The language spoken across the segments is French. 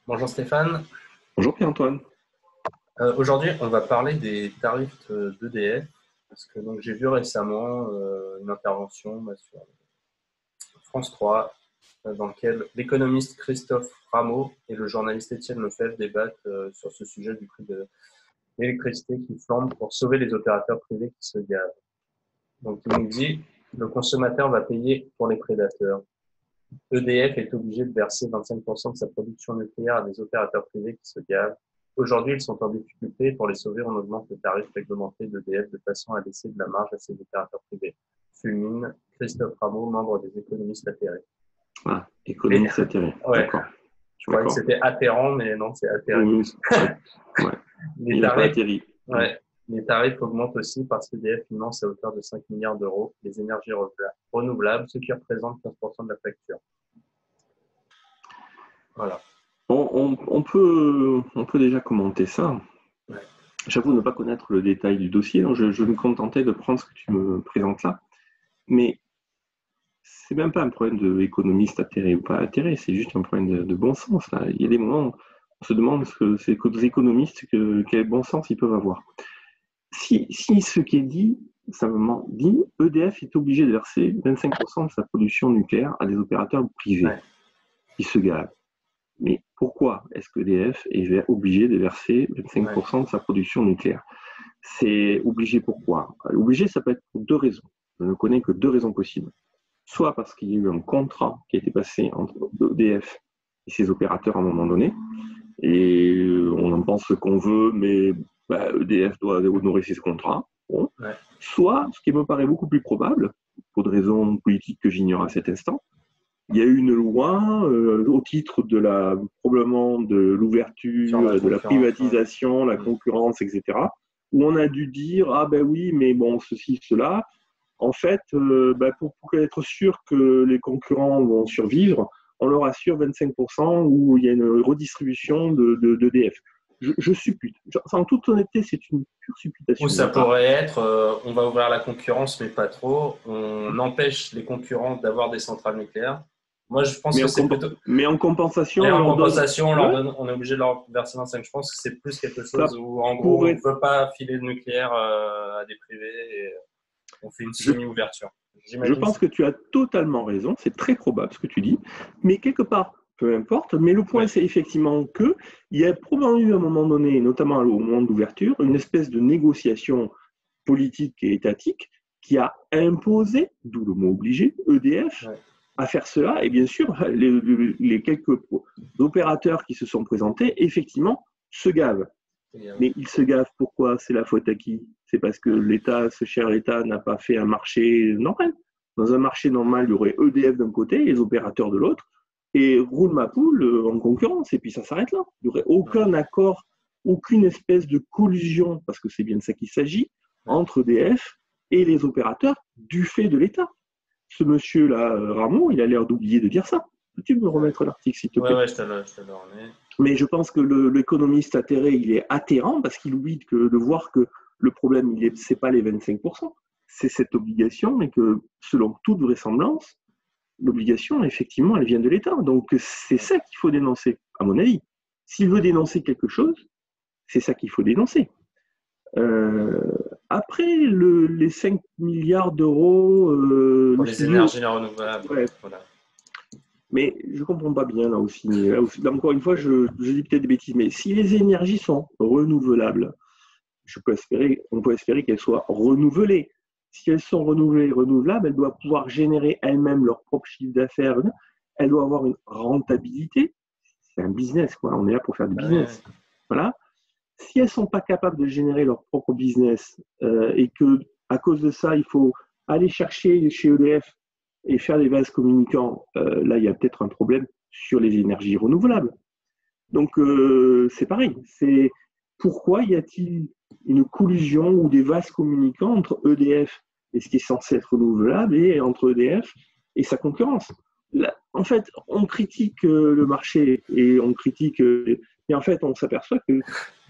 Bonjour Stéphane. Bonjour Pierre-Antoine. Aujourd'hui, on va parler des tarifs d'EDF parce que donc j'ai vu récemment une intervention sur France 3 dans laquelle l'économiste Christophe Rameau et le journaliste Étienne Lefebvre débattent sur ce sujet du prix de l'électricité qui flambe pour sauver les opérateurs privés qui se gavent. Donc il nous dit le consommateur va payer pour les prédateurs. EDF est obligé de verser 25% de sa production nucléaire à des opérateurs privés qui se gavent. Aujourd'hui, ils sont en difficulté. Pour les sauver, on augmente le tarif réglementé d'EDF de façon à laisser de la marge à ces opérateurs privés. Fulmine Christophe Rameau, membre des économistes atterrés. Ah, économiste atterré. Ouais, D'accord. je croyais que c'était atterrant, mais non, c'est atterré. Oui, ouais. Les Il n'a pas tarifs, atterri. ouais, les tarifs augmentent aussi parce qu'EDF finance à hauteur de 5 milliards d'euros les énergies renouvelables, ce qui représente 15% de la facture. Voilà. On peut déjà commenter ça. Ouais. J'avoue ne pas connaître le détail du dossier, donc je me contentais de prendre ce que tu me présentes là. Mais c'est même pas un problème d'économiste atterré ou pas atterré, c'est juste un problème de bon sens. Là. Il y a des moments où on se demande ce que c'est que des économistes, quel bon sens ils peuvent avoir. Si ce qui est dit, simplement dit, EDF est obligé de verser 25% de sa production nucléaire à des opérateurs privés qui se gavent. Mais pourquoi est-ce que EDF est obligé de verser 25% de sa production nucléaire? C'est obligé pourquoi? Obligé, ça peut être pour deux raisons. Je ne connais que deux raisons possibles. Soit parce qu'il y a eu un contrat qui a été passé entre EDF et ses opérateurs à un moment donné, et on en pense ce qu'on veut, mais EDF doit honorer ses contrats. Bon. Soit, ce qui me paraît beaucoup plus probable, pour des raisons politiques que j'ignore à cet instant, il y a eu une loi au titre probablement de l'ouverture, de la privatisation, la concurrence, etc., où on a dû dire ah ben oui, mais bon, ceci, cela. En fait, pour être sûr que les concurrents vont survivre, on leur assure 25% où il y a une redistribution d'EDF. Je suppute. En toute honnêteté, c'est une pure supputation. Ou ça pourrait être, on va ouvrir la concurrence, mais pas trop. On empêche les concurrents d'avoir des centrales nucléaires. Moi, je pense que c'est plutôt. Mais en compensation, et en compensation, on est obligé de leur verser 25. Je pense que c'est plus quelque chose où, en gros, on ne peut pas filer le nucléaire à des privés et on fait une semi-ouverture. Je pense que tu as totalement raison. C'est très probable ce que tu dis. Mais quelque part, peu importe. Mais le point, c'est effectivement qu'il y a probablement eu à un moment donné, notamment au moment de l'ouverture, une espèce de négociation politique et étatique qui a imposé, d'où le mot obligé, EDF, à faire cela. Et bien sûr, les quelques opérateurs qui se sont présentés, effectivement, se gavent. Mais ils se gavent pourquoi? C'est la faute à qui? C'est parce que l'État, ce cher État, n'a pas fait un marché normal. Dans un marché normal, il y aurait EDF d'un côté, les opérateurs de l'autre, et roule ma poule en concurrence, et puis ça s'arrête là. Il n'y aurait aucun accord, aucune espèce de collusion, parce que c'est bien de ça qu'il s'agit, entre EDF et les opérateurs du fait de l'État. Ce monsieur-là, Ramon, il a l'air d'oublier de dire ça. Peux-tu me remettre l'article, s'il te plaît? Oui, je te le remets. Mais je pense que l'économiste atterré, il est atterrant parce qu'il oublie de voir que le problème, ce n'est pas les 25%, c'est cette obligation et que, selon toute vraisemblance, l'obligation, effectivement, elle vient de l'État. Donc, c'est ça qu'il faut dénoncer, à mon avis. S'il veut dénoncer quelque chose, c'est ça qu'il faut dénoncer. Après, les 5 milliards d'euros... pour les énergies renouvelables. Voilà. Mais je ne comprends pas bien là aussi. Là, encore une fois, je dis peut-être des bêtises, mais si les énergies sont renouvelables, on peut espérer qu'elles soient renouvelées. Si elles sont renouvelables, elles doivent pouvoir générer elles-mêmes leur propre chiffre d'affaires. Elles doivent avoir une rentabilité. C'est un business, quoi. On est là pour faire du business. Voilà. Si elles ne sont pas capables de générer leur propre business et qu'à cause de ça, il faut aller chercher chez EDF et faire des vases communicants, là, il y a peut-être un problème sur les énergies renouvelables. Donc, c'est pareil. C'est pourquoi y a-t-il une collusion ou des vases communicants entre EDF et ce qui est censé être renouvelable et entre EDF et sa concurrence? Là, en fait, on critique le marché et on critique... et en fait, on s'aperçoit qu'il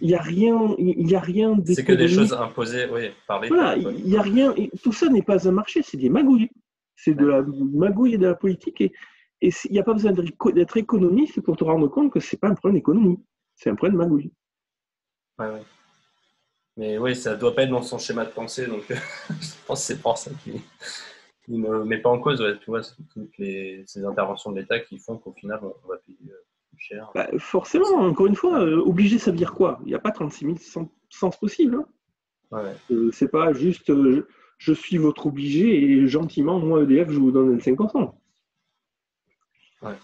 n'y a rien d'économique. C'est que des choses imposées, par l'État. Voilà, il n'y a rien... Tout ça n'est pas un marché, c'est des magouilles. C'est de la magouille et de la politique. Et il n'y a pas besoin d'être économiste pour te rendre compte que ce n'est pas un problème d'économie, c'est un problème de magouille. Ouais. Mais oui, ça ne doit pas être dans son schéma de pensée, donc je pense que c'est pour ça qu'il ne me met pas en cause, ouais, tu vois, toutes ces interventions de l'État qui font qu'au final, on va payer plus cher. Bah, forcément, encore une fois, obligé, ça veut dire quoi? Il n'y a pas 36 000 sens possibles. Hein. Ouais. C'est pas juste je suis votre obligé et gentiment, moi, EDF, je vous donne 25%. Ouais.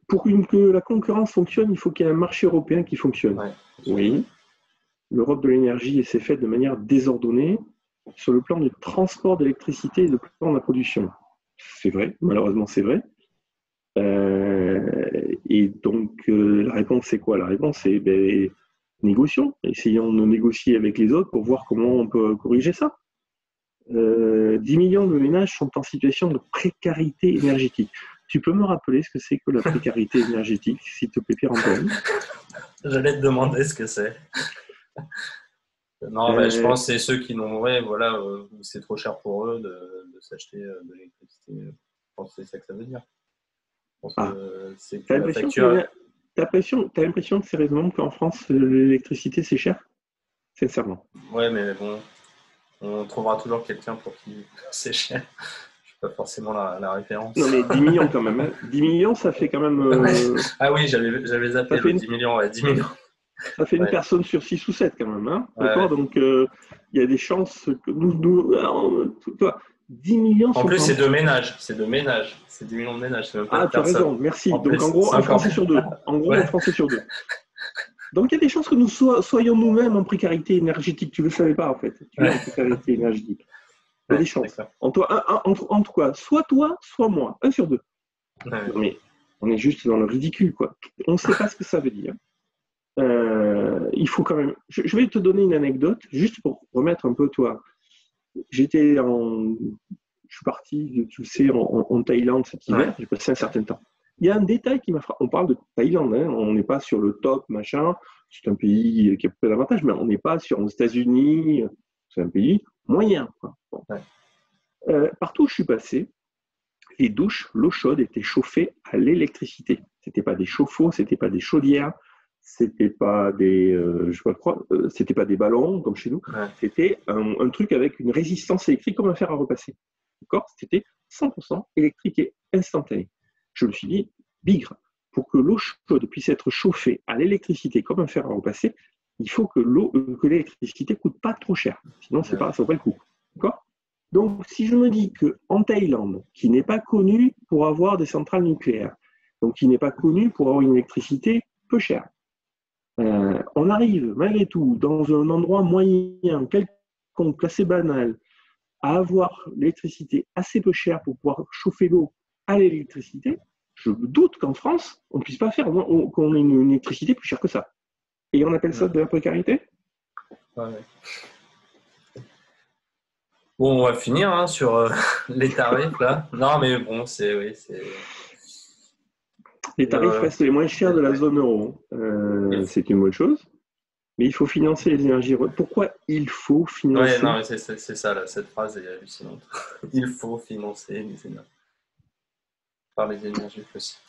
Pour que la concurrence fonctionne, il faut qu'il y ait un marché européen qui fonctionne. Ouais. Oui, l'Europe de l'énergie s'est faite de manière désordonnée sur le plan du transport d'électricité et le plan de la production. C'est vrai, malheureusement c'est vrai. Et donc la réponse c'est quoi? La réponse c'est négocions, essayons de négocier avec les autres pour voir comment on peut corriger ça. 10 millions de ménages sont en situation de précarité énergétique. Tu peux me rappeler ce que c'est que la précarité énergétique, s'il te plaît, Pierre-Antoine? J'allais te demander ce que c'est. Non, je pense que c'est ceux qui n'ont, voilà, c'est trop cher pour eux de s'acheter de l'électricité. Je pense que c'est ça que ça veut dire. Je pense que c'est que la facture. T'as l'impression que c'est raisonnable qu'en France, l'électricité, c'est cher? Sincèrement. Ouais, mais bon, on trouvera toujours quelqu'un pour qui c'est cher. Je suis pas forcément la référence. Non, mais 10 millions quand même. Hein. 10 millions, ça fait quand même... Ah oui, j'avais zappé le 10 millions. Ouais, 10 millions. Ça fait une personne sur 6 ou 7 quand même. Hein. D'accord. Donc, il y a des chances que nous 10 millions... En plus, c'est de ménage. C'est 10 millions de ménage. Tu as raison. Merci. En donc, plus, en gros, un Français sur deux. Un Français sur deux. Donc, il y a des chances que nous soyons nous-mêmes en précarité énergétique. Tu ne le savais pas, en fait. Tu es en précarité énergétique. Il y a des chances. Entre quoi? Soit toi, soit moi. 1 sur 2. Ouais. Non, mais on est juste dans le ridicule, quoi. On ne sait pas ce que ça veut dire. Il faut quand même... Je vais te donner une anecdote, juste pour remettre un peu, toi. Je suis parti, tu le sais, en Thaïlande cet hiver. J'ai passé un certain temps. Il y a un détail qui m'a frappé. On parle de Thaïlande, hein. On n'est pas sur le top, machin. C'est un pays qui a peu d'avantages, mais on n'est pas sur les États-Unis. C'est un pays moyen, quoi. Bon. Partout où je suis passé, les douches, l'eau chaude était chauffée à l'électricité. C'était pas des chauffe-eau, c'était pas des chaudières, c'était pas des, c'était pas des ballons comme chez nous. C'était un truc avec une résistance électrique comme un fer à repasser. D'accord? C'était 100% électrique et instantané. Je me suis dit, bigre, pour que l'eau chaude puisse être chauffée à l'électricité comme un fer à repasser, il faut que l'électricité coûte pas trop cher. Sinon, ça vaut pas le coup. D'accord? Donc, si je me dis qu'en Thaïlande, qui n'est pas connue pour avoir des centrales nucléaires, donc qui n'est pas connue pour avoir une électricité peu chère, on arrive malgré tout dans un endroit moyen, quelconque, assez banal, à avoir l'électricité assez peu chère pour pouvoir chauffer l'eau à l'électricité, je doute qu'en France, on ne puisse pas faire, qu'on ait une électricité plus chère que ça. Et on appelle ça de la précarité? Bon, on va finir sur les tarifs, là. Non, mais bon, les tarifs restent les moins chers de la zone euro. C'est une bonne chose. Mais il faut financer les énergies. Pourquoi il faut financer? Ouais, non, c'est ça, là, cette phrase est hallucinante. Il faut financer les énergies. Par les énergies fossiles.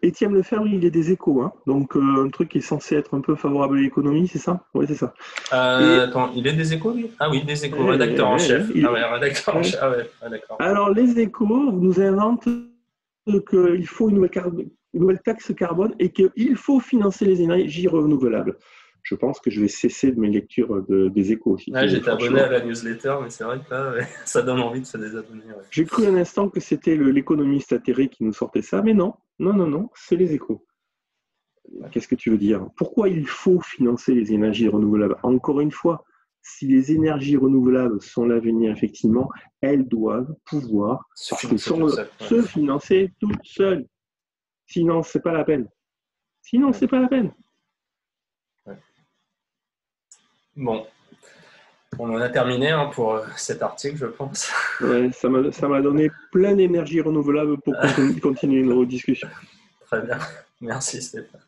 Étienne Lefebvre, il est des Échos, hein. Donc un truc qui est censé être un peu favorable à l'économie, c'est ça? Oui, c'est ça. Attends, il est des Échos, lui? Ah oui, des Échos, rédacteur en chef. Rédacteur en chef. Ah ouais, d'accord. Alors, les Échos nous inventent qu'il faut une nouvelle taxe carbone et qu'il faut financer les énergies renouvelables. Je pense que je vais cesser de mes lectures des Échos aussi. J'étais abonné à la newsletter, mais c'est vrai que là, ça donne envie de se désabonner. Ouais. J'ai cru un instant que c'était l'économiste atterré qui nous sortait ça, mais non, c'est les Échos. Qu'est-ce que tu veux dire? Pourquoi il faut financer les énergies renouvelables? Encore une fois, si les énergies renouvelables sont l'avenir, effectivement, elles doivent pouvoir se financer toutes seules. Sinon, c'est pas la peine. C'est pas la peine. Ouais. Bon, on en a terminé pour cet article, je pense. Ouais, ça m'a donné plein d'énergie renouvelable pour continuer nos discussions. Très bien. Merci Stéphane.